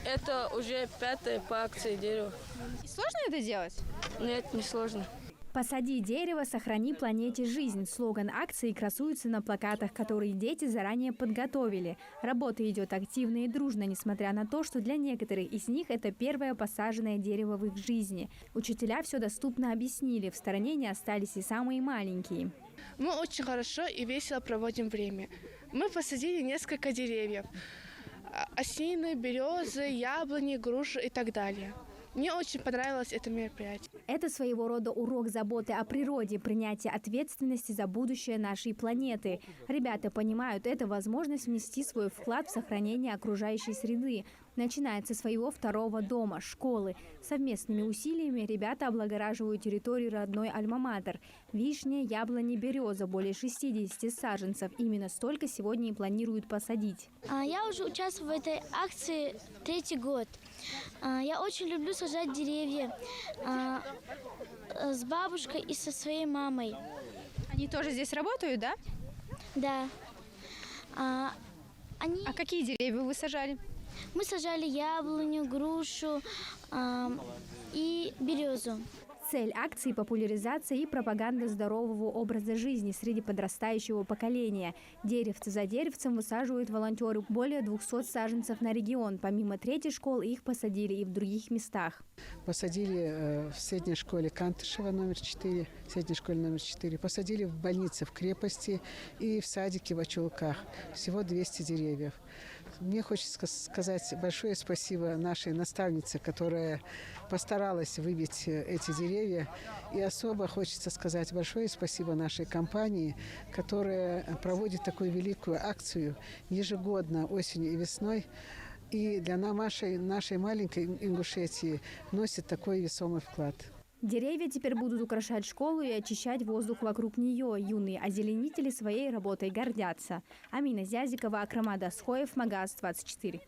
Это уже 5-е по акции дерева. И сложно это делать? Нет, не сложно. «Посади дерево, сохрани планете жизнь». Слоган акции красуется на плакатах, которые дети заранее подготовили. Работа идет активно и дружно, несмотря на то, что для некоторых из них это первое посаженное дерево в их жизни. Учителя все доступно объяснили, в стороне не остались и самые маленькие. Мы очень хорошо и весело проводим время. Мы посадили несколько деревьев. Осины, березы, яблони, груши и так далее. Мне очень понравилось это мероприятие. Это своего рода урок заботы о природе, принятие ответственности за будущее нашей планеты. Ребята понимают, это возможность внести свой вклад в сохранение окружающей среды. Начинается со своего второго дома, школы. Совместными усилиями ребята облагораживают территорию родной альма-матер. Вишня, яблони, береза, более 60 саженцев. Именно столько сегодня и планируют посадить. Я уже участвую в этой акции 3-й год. Я очень люблю сажать деревья с бабушкой и со своей мамой. Они тоже здесь работают, да? Да. А какие деревья вы сажали? Мы сажали яблоню, грушу и березу. Цель акции – популяризация и пропаганда здорового образа жизни среди подрастающего поколения. Деревце за деревцем высаживают волонтеры. Более 200 саженцев на регион. Помимо 3-й школы их посадили и в других местах. Посадили в средней школе Кантышева номер 4, средней школе номер 4. Посадили в больнице в крепости и в садике в Очулках. Всего 200 деревьев. Мне хочется сказать большое спасибо нашей наставнице, которая постаралась выбить эти деревья. И особо хочется сказать большое спасибо нашей компании, которая проводит такую великую акцию ежегодно осенью и весной. И для нашей маленькой Ингушетии вносит такой весомый вклад. Деревья теперь будут украшать школу и очищать воздух вокруг нее. Юные озеленители своей работой гордятся. Амина Зязикова, Акрама Дасхоев, Магаз 24.